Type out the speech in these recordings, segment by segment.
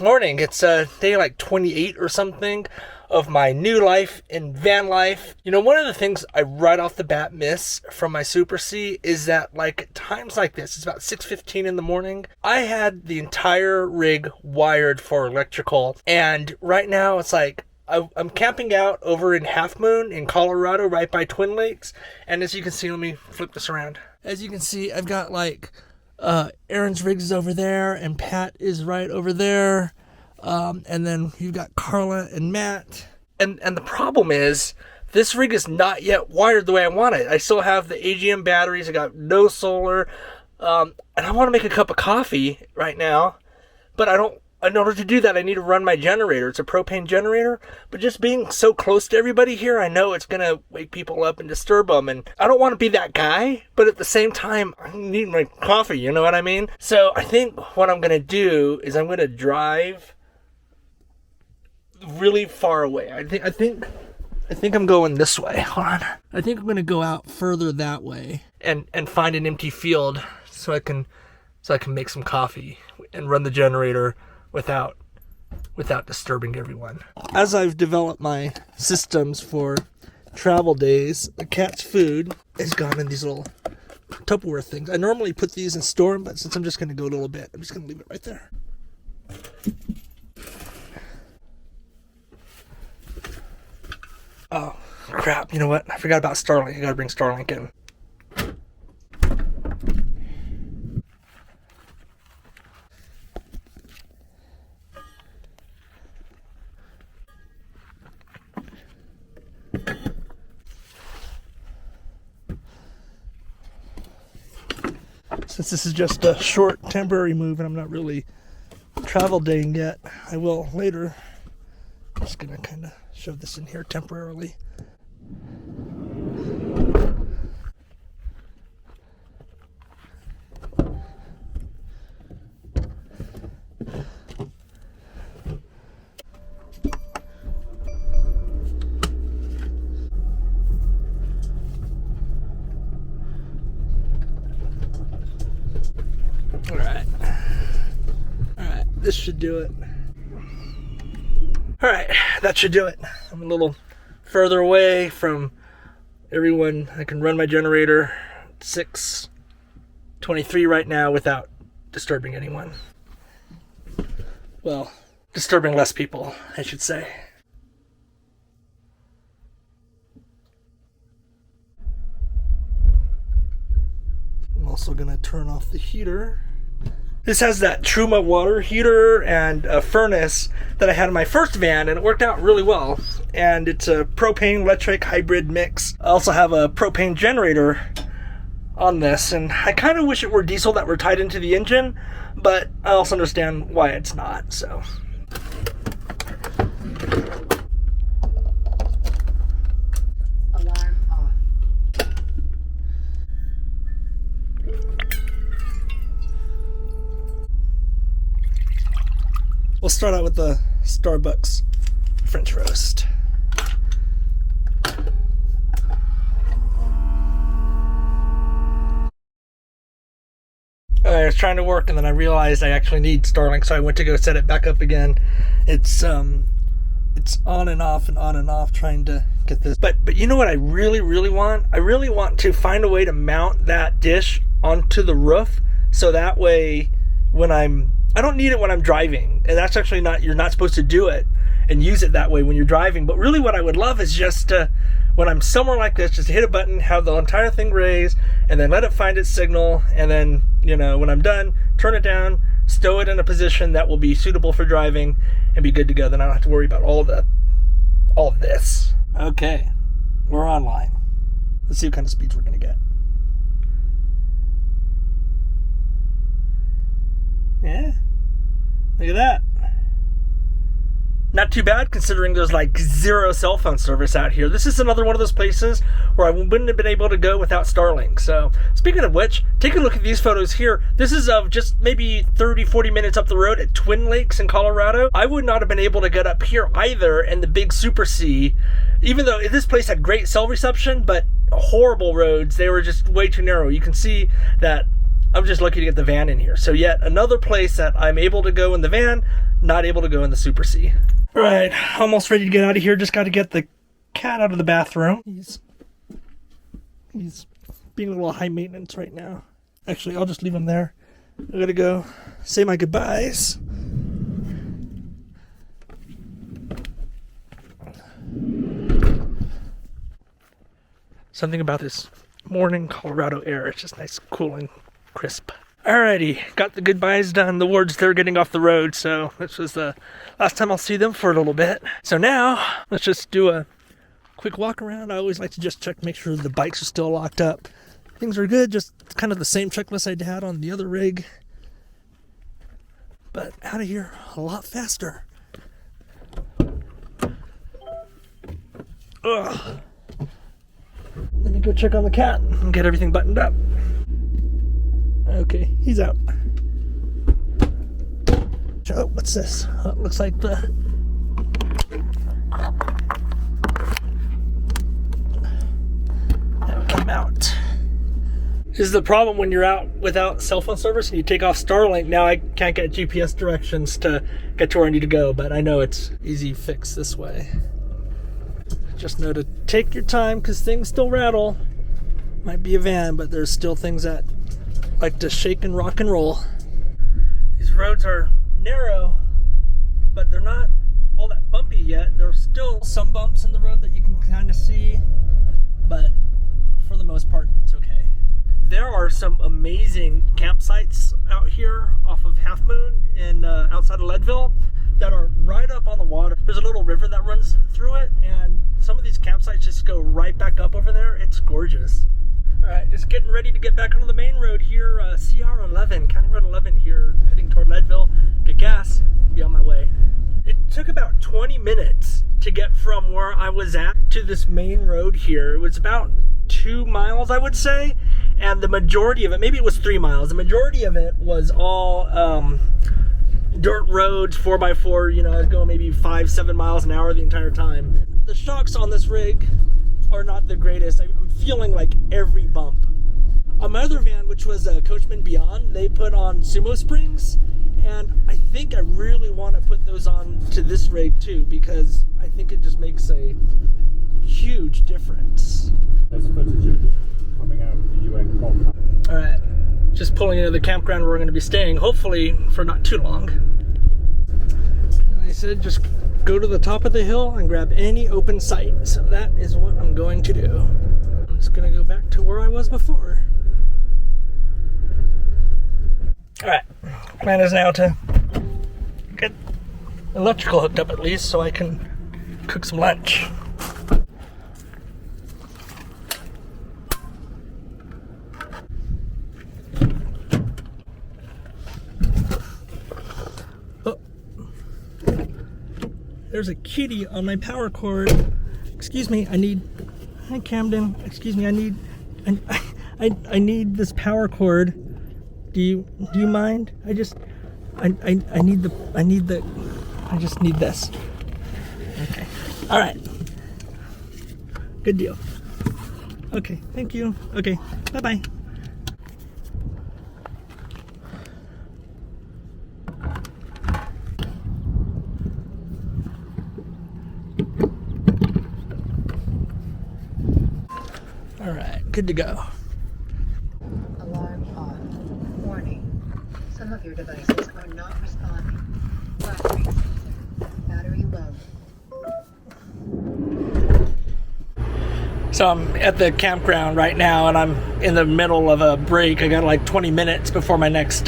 morning. It's day like 28 or something of my new life in van life. You know, one of the things I right off the bat miss from my Super C is that, like, at times like this, it's about 6:15 in the morning, I had the entire rig wired for electrical, and right now it's like I'm camping out over in Half Moon in Colorado, right by Twin Lakes, and as you can see, let me flip this around. As you can see, I've got like Aaron's rigs is over there, and Pat is right over there. And then you've got Carla and Matt. And the problem is, this rig is not yet wired the way I want it. I still have the AGM batteries. I got no solar. And I want to make a cup of coffee right now. But in order to do that, I need to run my generator. It's a propane generator. But just being so close to everybody here, I know it's going to wake people up and disturb them. And I don't want to be that guy. But at the same time, I need my coffee. You know what I mean? So I think what I'm going to do is I'm going to drive really far away. I think I'm going this way. Hold on. I think I'm going to go out further that way and find an empty field so I can make some coffee and run the generator without disturbing everyone. As I've developed my systems for travel days, the cat's food has gone in these little Tupperware things. I normally put these and store them, but since I'm just going to go a little bit, I'm just going to leave it right there. Oh, crap. You know what? I forgot about Starlink. I gotta bring Starlink in. Since this is just a short temporary move and I'm not really travel daying yet, I will later. I'm just gonna kind of shove this in here temporarily. All right, this should do it. All right, that should do it. I'm a little further away from everyone. I can run my generator 6:23 right now without disturbing anyone. Well, disturbing less people, I should say. I'm also going to turn off the heater. This has that Truma water heater and a furnace that I had in my first van, and it worked out really well. And it's a propane electric hybrid mix. I also have a propane generator on this, and I kind of wish it were diesel that were tied into the engine, but I also understand why it's not, so. We'll start out with the Starbucks French roast. I was trying to work and then I realized I actually need Starlink, so I went to go set it back up again. It's on and off trying to get this. But you know what I really want? I really want to find a way to mount that dish onto the roof so that way I don't need it when I'm driving, and that's actually you're not supposed to do it and use it that way when you're driving. But really what I would love is just when I'm somewhere like this, just hit a button, have the entire thing raised, and then let it find its signal, and then, you know, when I'm done, turn it down, stow it in a position that will be suitable for driving, and be good to go. Then I don't have to worry about all of this. Okay, we're online. Let's see what kind of speeds we're gonna get. Yeah, look at that. Not too bad considering there's like zero cell phone service out here. This is another one of those places where I wouldn't have been able to go without Starlink. So speaking of which, take a look at these photos here. This is of just maybe 30-40 minutes up the road at Twin Lakes in Colorado. I would not have been able to get up here either in the big Super C, even though this place had great cell reception, but horrible roads. They were just way too narrow. You can see that I'm just lucky to get the van in here. So yet another place that I'm able to go in the van, not able to go in the Super C. All right, almost ready to get out of here. Just got to get the cat out of the bathroom. He's being a little high maintenance right now. Actually, I'll just leave him there. I gotta go say my goodbyes. Something about this morning Colorado air. It's just nice, cool, and crisp. Alrighty, got the goodbyes done. The wards, they're getting off the road, so this was the last time I'll see them for a little bit. So now, let's just do a quick walk around. I always like to just check, make sure the bikes are still locked up. Things are good, just kind of the same checklist I'd had on the other rig. But out of here a lot faster. Ugh. Let me go check on the cat and get everything buttoned up. Okay, he's out. Oh, what's this? Oh, it looks like the... that came out. This is the problem when you're out without cell phone service and you take off Starlink. Now I can't get GPS directions to get to where I need to go, but I know it's easy fix this way. Just know to take your time because things still rattle. Might be a van, but there's still things that like to shake and rock and roll. These roads are narrow, but they're not all that bumpy yet. There's still some bumps in the road that you can kind of see, but for the most part, it's okay. There are some amazing campsites out here off of Half Moon and outside of Leadville that are right up on the water. There's a little river that runs through it, and some of these campsites just go right back up over there. It's gorgeous. All right, just getting ready to get back onto the main road here, CR 11, County Road 11 here, heading toward Leadville. Get gas, be on my way. It took about 20 minutes to get from where I was at to this main road here. It was about 2 miles, I would say, and the majority of it, maybe it was 3 miles, the majority of it was all dirt roads, 4x4, you know, I was going maybe 5-7 miles an hour the entire time. The shocks on this rig are not the greatest. I'm feeling like every bump. On my other van, which was a Coachman Beyond, they put on sumo springs, and I think I really want to put those on to this rig too, because I think it just makes a huge difference. There's footage of coming out of the UN compound. All right, just pulling into the campground where we're going to be staying, hopefully for not too long. And I said just go to the top of the hill and grab any open site. So that is what I'm going to do. I'm just going to go back to where I was before. All right, plan is now to get electrical hooked up at least so I can cook some lunch. There's a kitty on my power cord. Excuse me, hi Camden. Excuse me, I need this power cord. Do you mind? I just need this. Okay. All right. Good deal. Okay, thank you. Okay, bye-bye. All right, good to go. Alarm on. Warning. Some of your devices are not responding. Battery sensor. Battery low. So I'm at the campground right now, and I'm in the middle of a break. I got like 20 minutes before my next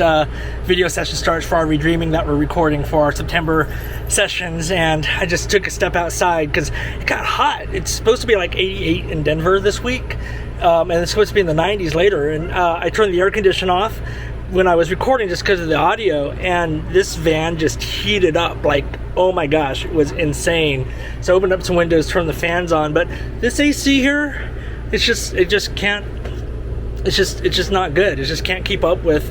video session starts for our Redreaming that we're recording for our September sessions, and I just took a step outside because it got hot. It's supposed to be like 88 in Denver this week, and it's supposed to be in the 90s later, and I turned the air condition off when I was recording just because of the audio, and this van just heated up like, oh my gosh, it was insane. So I opened up some windows, turned the fans on, but this AC here, it's just not good. It just can't keep up with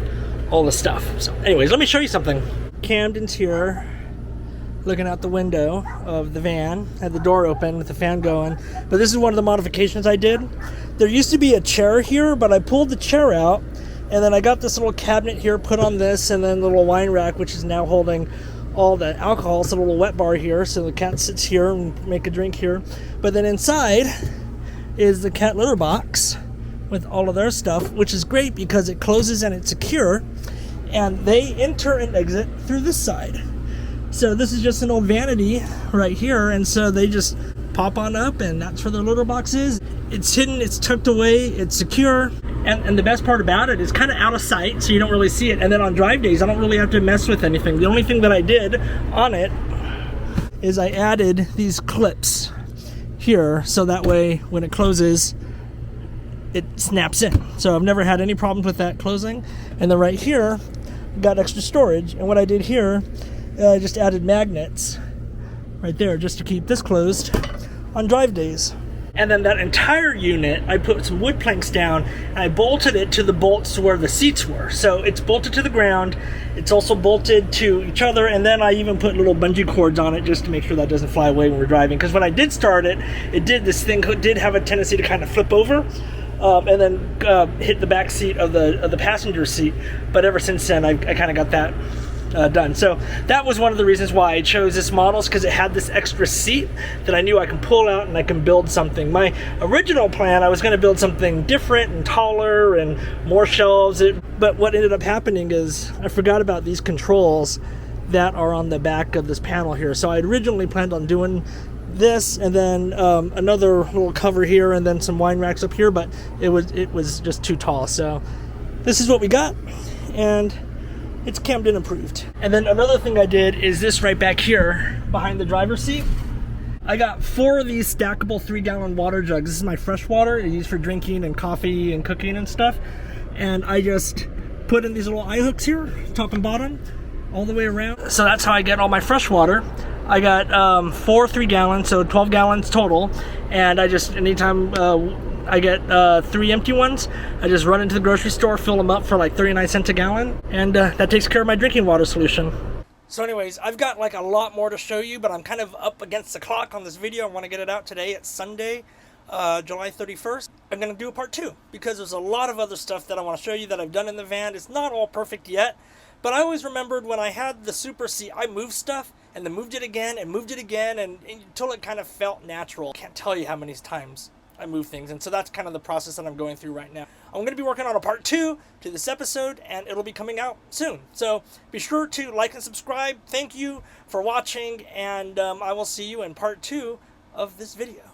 all the stuff. So anyways, let me show you something. Camden's here looking out the window of the van, had the door open with the fan going, but this is one of the modifications I did. There used to be a chair here, but I pulled the chair out, and then I got this little cabinet here put on this, and then a little wine rack, which is now holding all the alcohol. It's a little wet bar here, so the cat sits here and make a drink here. But then inside is the cat litter box with all of their stuff, which is great because it closes and it's secure, and they enter and exit through this side. So this is just an old vanity right here, and so they just pop on up, and that's where their litter box is. It's hidden, it's tucked away, it's secure, and the best part about it is kind of out of sight, so you don't really see it. And then on drive days, I don't really have to mess with anything. The only thing that I did on it is I added these clips here, so that way when it closes, it snaps in. So I've never had any problems with that closing. And then right here, got extra storage, and what I did here, I just added magnets right there just to keep this closed on drive days. And then that entire unit, I put some wood planks down and I bolted it to the bolts where the seats were. So it's bolted to the ground, it's also bolted to each other, and then I even put little bungee cords on it just to make sure that doesn't fly away when we're driving. Because when I did start it, this thing did have a tendency to kind of flip over and then hit the back seat of the passenger seat. But ever since then, I kind of got that done. So that was one of the reasons why I chose this model, because it had this extra seat that I knew I can pull out and I can build something. My original plan, I was going to build something different and taller and more shelves, but what ended up happening is I forgot about these controls that are on the back of this panel here. So I originally planned on doing this and then another little cover here and then some wine racks up here, but it was just too tall. So this is what we got, and it's Camden approved. And then another thing I did is this right back here behind the driver's seat. I got 4 of these stackable 3-gallon water jugs. This is my fresh water I use for drinking and coffee and cooking and stuff. And I just put in these little eye hooks here, top and bottom, all the way around. So that's how I get all my fresh water. I got 4 3-gallons, so 12 gallons total. And I just, anytime I get 3 empty ones, I just run into the grocery store, fill them up for like 39 cents a gallon, and that takes care of my drinking water solution. So anyways, I've got like a lot more to show you, but I'm kind of up against the clock on this video. I want to get it out today. It's Sunday, July 31st. I'm going to do a part 2 because there's a lot of other stuff that I want to show you that I've done in the van. It's not all perfect yet, but I always remembered when I had the Super C, I moved stuff and then moved it again and until it kind of felt natural. I can't tell you how many times I move things, and so that's kind of the process that I'm going through right now. I'm going to be working on a part 2 to this episode, and it'll be coming out soon. So be sure to like and subscribe. Thank you for watching, and I will see you in part 2 of this video.